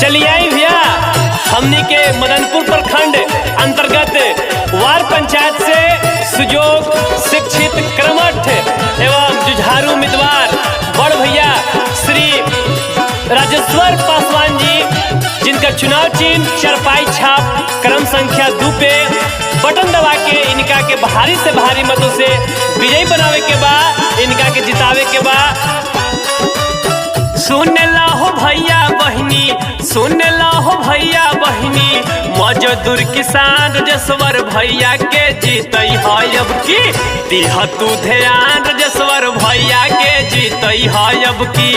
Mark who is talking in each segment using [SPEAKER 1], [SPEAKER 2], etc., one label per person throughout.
[SPEAKER 1] चलिए आई भैया, हमनी के मदनपुर प्रखंड अंतर्गत वार्ड पंचायत से सुजोग शिक्षित कर्मठ एवं जुझारू उम्मीदवार बड़ भैया श्री राजेश्वर पासवान जी, जिनका चुनाव चिन्ह चरपाई छाप क्रम संख्या 2 पे बटन दबा के इनका के भारी से भारी मतों से विजयी बनावे के बाद इनका के जितावे के बाद सुन लाहो भैया बहिनी, सुन लाहो भैया बहिनी, मजदूर किसान राजेश्वर भैया के जीतई है अब की। दिह तू ध्यान राजेश्वर भैया के जीतई है अब की।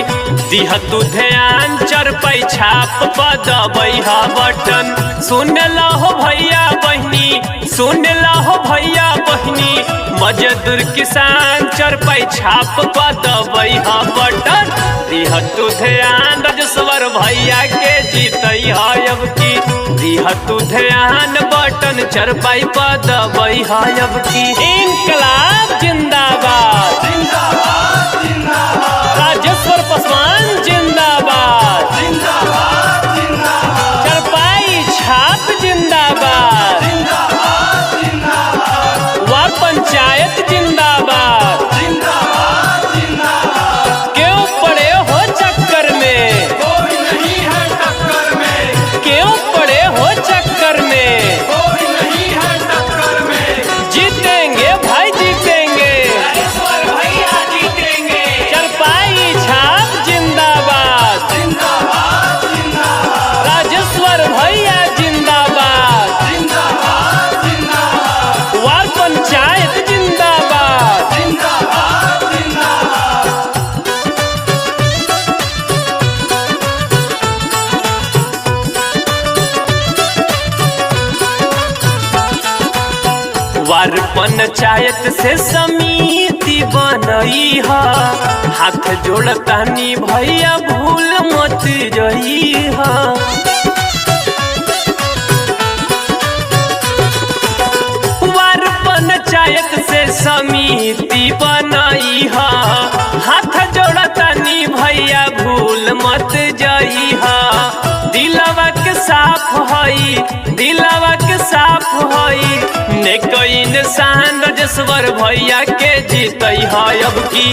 [SPEAKER 1] दिह तू ध्यान चरपाई छाप दबई है बटन। सुन लाहो भैया बहिनी, सुन लाहो भैया बहिनी, मजदूर किसान चरपाई छाप दबई है बटन। दिह तू ध्यान राजेश्वर भैया के जीतई है अब की। दिह तू ध्यान बटन चरपाई दबई है अब की। इनकलाब जिंदाबाद,
[SPEAKER 2] जिंदाबाद जिंदाबाद,
[SPEAKER 1] राजेश्वर पासवान जिंदाबाद,
[SPEAKER 2] जिंदाबाद जिंदाबाद,
[SPEAKER 1] चरपाई छाप जिंदाबाद,
[SPEAKER 2] जिंदाबाद जिंदाबाद,
[SPEAKER 1] वार्ड पंचायत जिंदाबाद।
[SPEAKER 2] जिंदाबाद जिंदाबाद,
[SPEAKER 1] क्यों पड़े हो चक्कर में,
[SPEAKER 2] कोई नहीं है टक्कर में,
[SPEAKER 1] क्यों पड़े हो चक्कर में,
[SPEAKER 2] कोई नहीं है टक्कर में।
[SPEAKER 1] जीतेंगे भाई जीतेंगे,
[SPEAKER 2] राजेश्वर भैया जीतेंगे।
[SPEAKER 1] चरपाई छाप जिंदाबाद,
[SPEAKER 2] जिंदाबाद जिंदाबाद,
[SPEAKER 1] राजेश्वर भैया जिंदाबाद,
[SPEAKER 2] जिंदाबाद जिंदाबाद,
[SPEAKER 1] वार्ड पंचायत जिंदाबाद।
[SPEAKER 2] जिंदाबाद जिंदाबाद,
[SPEAKER 1] वार्ड पंचायत से समिति बनई है, हाथ जोड़तानी भैया भूल मत जई है। वार्ड पंचायत से समिति बनई है, हाथ जोड़तानी भैया भूल मत जई है। दिलवा के साफ हई, दिलवा के साफ हई, नेक इंसान राजेश्वर भैया के जीतई है अब की।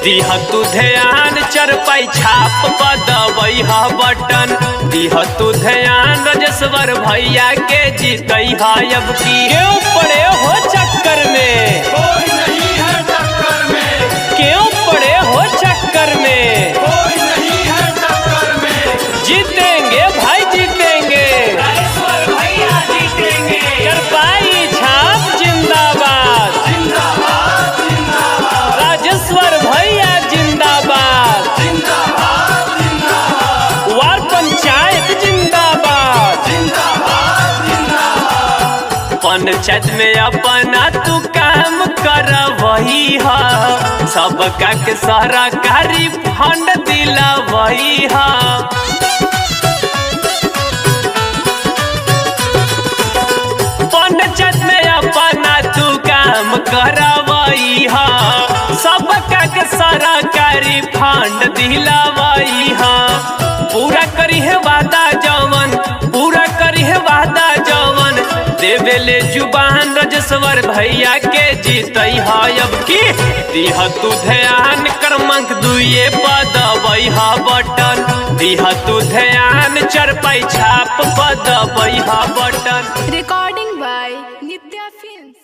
[SPEAKER 1] दिह तू ध्यान चरपाई छाप दबई है बटन। दिह तू ध्यान राजेश्वर भैया के जीतई है अब की। क्यों पड़े हो चक्कर में,
[SPEAKER 2] कोई नहीं है टक्कर में,
[SPEAKER 1] क्यों पड़े हो चक्कर में,
[SPEAKER 2] कोई नहीं है टक्कर में।
[SPEAKER 1] जीतेंगे भाई जीतेंगे,
[SPEAKER 2] राजेश्वर भैया जीतेंगे।
[SPEAKER 1] चरपाई छाप जिंदाबाद,
[SPEAKER 2] जिंदाबाद जिंदाबाद,
[SPEAKER 1] राजेश्वर भैया जिंदाबाद,
[SPEAKER 2] जिंदाबाद जिंदाबाद,
[SPEAKER 1] वार्ड पंचायत जिंदाबाद।
[SPEAKER 2] जिंदाबाद जिंदाबाद,
[SPEAKER 1] पंचायत में अपना तू काम कर वही है, सबका के सरकारी फंड दिला वही है। पंचायत में अपना तू काम कर वही है, सबका के सरकारी फंड दिला वही है। पूरा करी है वादा जवन, पूरा करी है वादा जवन, देवेले जुबान राजेश्वर भैया के जीतई है अब की। दिह तू ध्यान क्रमांक 2 दबई है बटन। दिह तू ध्यान चरपाई छाप दबई है button.
[SPEAKER 3] Recording by Nitya Films.